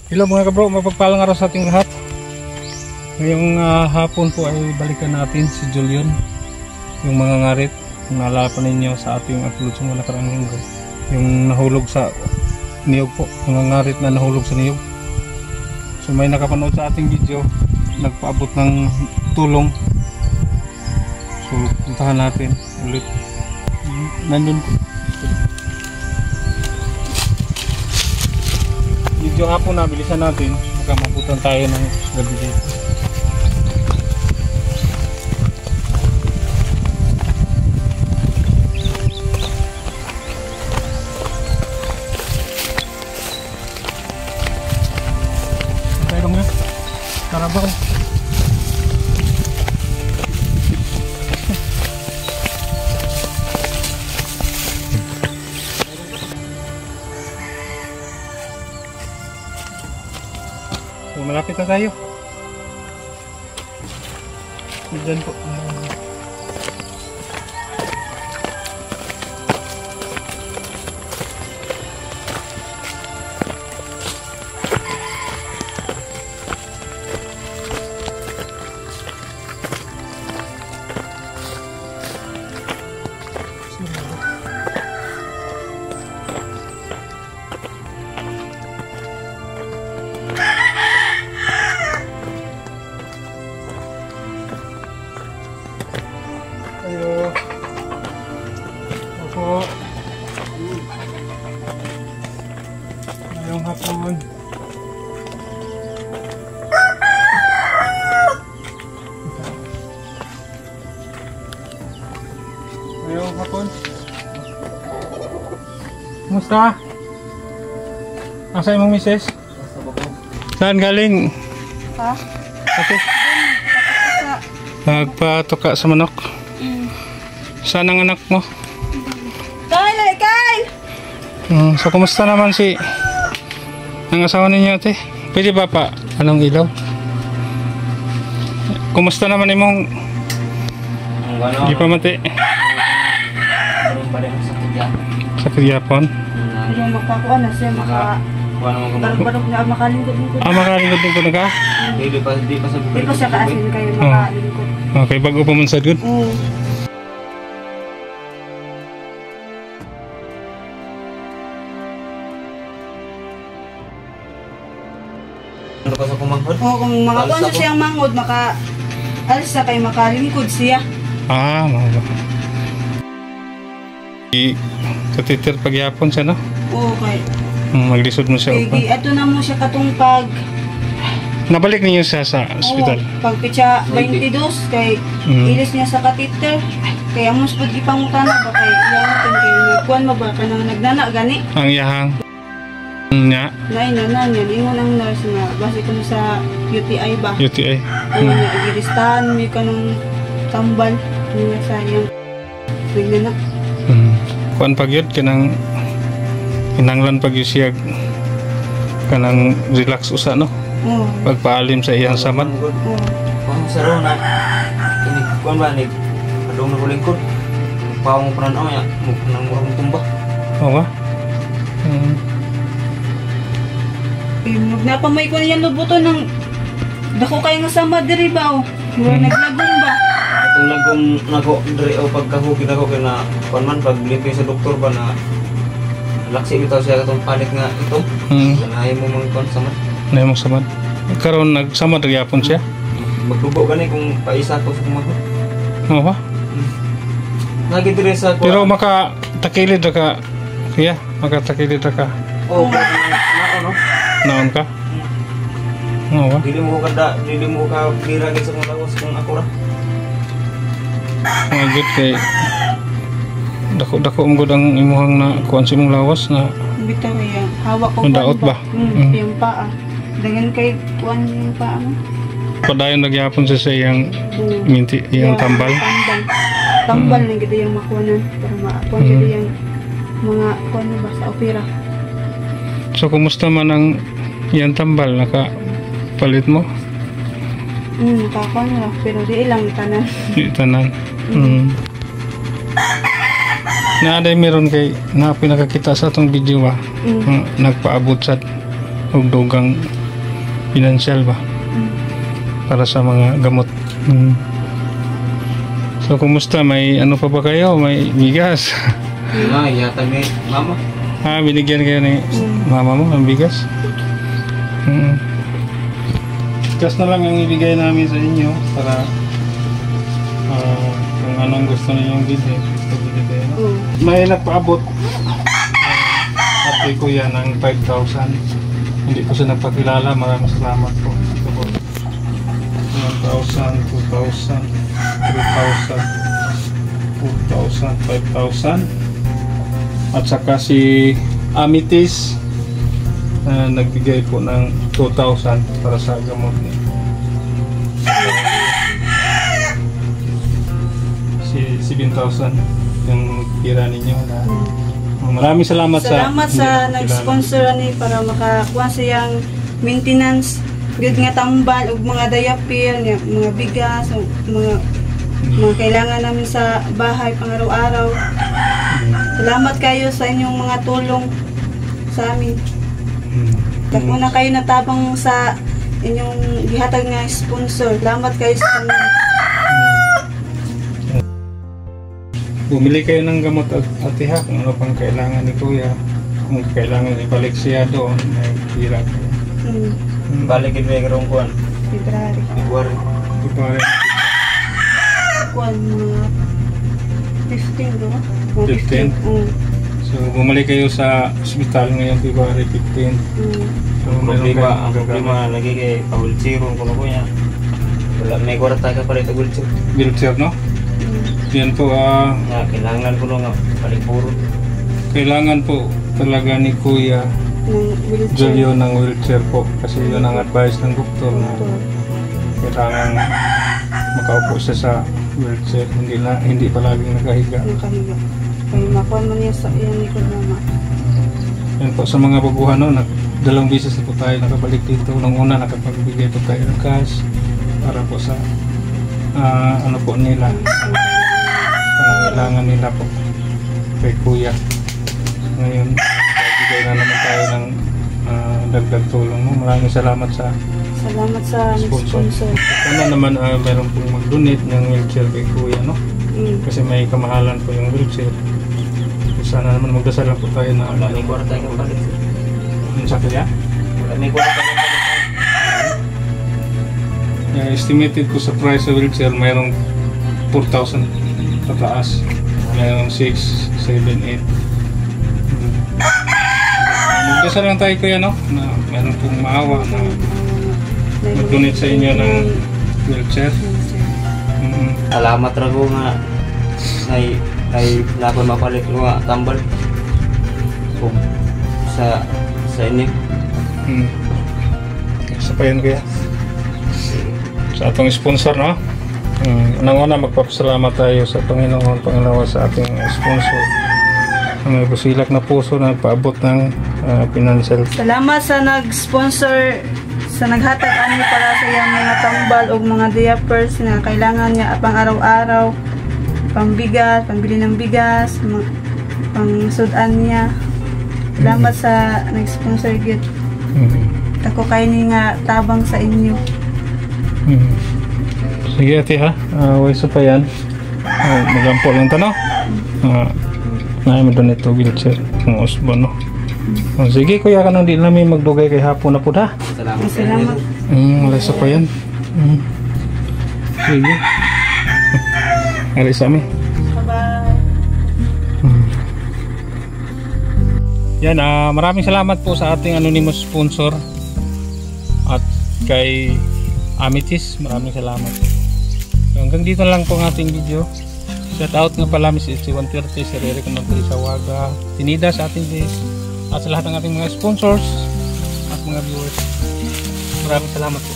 Hello mga kabro, mapagpalang araw sa ating lahat. Ngayong hapon po ay balikan natin si Julian, yung mga ngarit. Kung naalala pa ninyo sa ating upload sa mga nakaraang linggo, yung nahulog sa niyog po, mga ngarit na nahulog sa niyog. So may nakapanood sa ating video, nagpaabot ng tulong. So puntahan natin ulit. Nandun po. Video hapon na, bilisan natin. Baka mabutan tayo ng gabi dito. Tayo dong ya. Karabaw. So, malapit na tayo. Diyan po. Ayo. Opo. Ngayong hapon. Ngayong hapon. Kumusta? Asa imong misis? Saan galing? Ha? Okay. Nagpatuka sa manok. Saan ang anak mo? Kay! So kumusta naman si ang asawa ninyo ate? Pwede ba pa? Anong ilaw? Kumusta naman imong di pa mati? Sa Kuryapon? Hindi makakuha na siya barok na makalingkod-lingkod. Makalingkod din ko na ka? Di pa sa Di ko siya kaasin kayo makalingkod. Okay, bago pa man sa good? Ano pa sa kumanghod? Oo, kung makakuha na siyang mangod, alis na kayo makalingkod siya. Mga katitir pagyapon siya, no? Oo, kay. Maglisod mo siya. Kaya ato na mo siya katong pag... Nabalik niyo siya sa ospital? Oo, pag pitsa 22, kay ilis niya sa katiter. Kaya mo spod ipangutana ba kay iyan natin kay nagkuhan mo ba ka nang nagnana gani? Ang yahang nya? Nainanan yan, ingon ang nurse nga, base kung sa UTI ba? UTI. Ano nga, igiristahan, may ka nung tambal, nga sayang. Nagnana. Kuan pag yun, kinanglan pag yun siya kanang relax usa, no? Oo. Pagpaalim sa iyang samad. Oo. Kung sa rona, kung ba, adong na kulingkod. Pawang mo pananaw niya, nang murang tumba. Oo ba? Napamay ko niya lubuto ng dako kayo nga sama diri ba o? Naglagong ba? Itong lagong nako, dre o pagkahugin ako kaya na, kung man, pag limpin sa doktor ba na laksi bitaw siya itong palit nga ito. Ganahin mo mga kon samad. Na yung samad. Karon nagsamad nagyapon siya? Magdugo gani kung paisa ko sa kumanghod. Oo ba? Nagidire sa kuha. Pero makatakilid na ka, kuya? Makatakilid na ka? Oo, ano? Naon ka? Oo ba? Dili mo ka biragin sa mga lawas kung ako ra. Mga good kay dako ang ang imuhang na kuan sa imong lawas na Bitaw yan. Hawak ko daot ba? Yung paa. Dagan kay kuan yung paa mo. Padayon nagyapon sa iyang minti, iyang tambal. Tambal na gito yung makunan. Para makakuan gito yung mga kuan ba sa opera. So kumusta man ang iyang tambal? Nakapalit mo? Nakakuan na. Pero di ilang tanan. Di tanan. Naaday meron kay na pinakakita sa atong video ba? Nagpaabot sa hugdugang financial ba para sa mga gamot. So kumusta, may ano pa ba kayo, may bigas? Yata ni mama. Binigyan kayo ni mama mo ng bigas? Bigas na lang ang ibigay namin sa inyo para kung anong gusto ninyong bilhin. May nagpaabot ate ko yan ng 5,000. Hindi ko siya nagpakilala, maraming salamat po. 1,000, 2,000, 3,000, 4,000, 5,000. At saka si Amitis nagbigay po ng 2,000 para sa gamot niya. Si 7,000 yung tira ninyo na. Maraming salamat sa nag-sponsor ni para makakuha siyang maintenance gud nga tambal ug mga diaper, mga bigas, mga kailangan namin sa bahay pang araw-araw. Salamat kayo sa inyong mga tulong sa amin. Dako na kayo natabang sa inyong gihatag nga sponsor. Salamat kayo sa kanya. Bumili kayo ng gamot at ha, kung ano pang kailangan ni Kuya. Kung kailangan ibalik siya doon, may tira kayo. Balikin mo yung rungkuan. February. February. Kuan mga 15 ba? 15? So bumalik kayo sa ospital ngayong February 15. So Ang problema lagi kay pa-wheelchair kung ano ko niya. Wala, may kwarta ka pala ito wheelchair. Wheelchair, no? Yan po, kailangan ko nga palipuro. kailangan po talaga ni Kuya Julio ng wheelchair po kasi yun ang advice ng doktor na kailangan makaupo siya sa wheelchair, hindi palaging nakahiga. Kaya makuha mo niya sa iyan ni Mama. Yan po sa mga baguhan, no, dalawang beses na po tayo nakabalik dito. Nung una nakapagbigay po tayo ng cash para po sa ano po nila, pangangailangan nila po kay Kuya. Ngayon bigay na naman tayo ng dagdag tulong mo. Maraming salamat sa sponsor. Sana naman meron pong mag-donate ng wheelchair kay Kuya, no? Kasi may kamahalan po yung wheelchair. Sana naman magdasal lang po tayo na wala may kwarta yung palit. Yung sa kaya? Wala may kwarta yung palit. Estimated ko sa price sa wheelchair mayroong 4,000 pataas. Mayroong 6, 7, 8. Magdasal lang tayo Kuya, no? Na meron pong maawa na mag-donate sa inyo ng wheelchair. Salamat rago nga ay laban mapalit nga tambal kung sa inyo. Isa pa yun Kuya. Sa atong sponsor, no? Unang-una magpapasalamat tayo sa Panginoon, Panginoon sa ating sponsor. Ang may busilak na puso na nagpaabot ng financial. Salamat sa nag-sponsor, sa naghatag ani para sa iyang mga tambal o mga diapers na kailangan niya pang araw-araw, pambigas, pambili ng bigas, pangsudan niya. Salamat sa nag-sponsor gid. Ako kayo ni nga tabang sa inyo. Sige ate ha, waiso pa yan. Magampo lang tanong. Na madonate to wheelchair ng Osborne, no? Sige Kuya, ka nang di namin magdugay kay hapon na po ha. Salamat. Waiso pa yan. Sige. Alis kami. Yan, maraming salamat po sa ating anonymous sponsor at kay Amitis, maraming salamat. So, hanggang dito lang po ang ating video. Shout out nga pala Miss SC130, si Rere Kanagpili sa Waga, Tinida sa ating base, at sa lahat ng ating mga sponsors at mga viewers. Maraming salamat po.